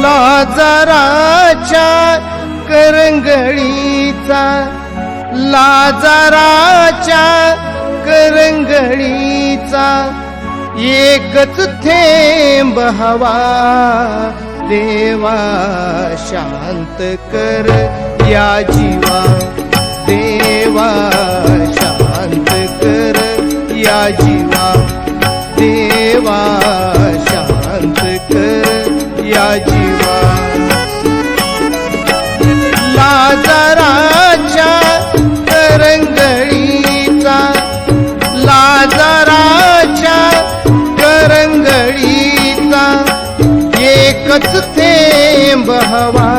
लाजाराच्या करंगळीचा, लाजाराच्या करंगळीचा एकच थेंब हवा, देवा शांत कर या जीवा, देवा शांत कर या जीवा, देवा शांत कर या जीवा. लाजाराच्या करंगळीचा, लाजाराच्या करंगळीचा एकच थेंब हवा,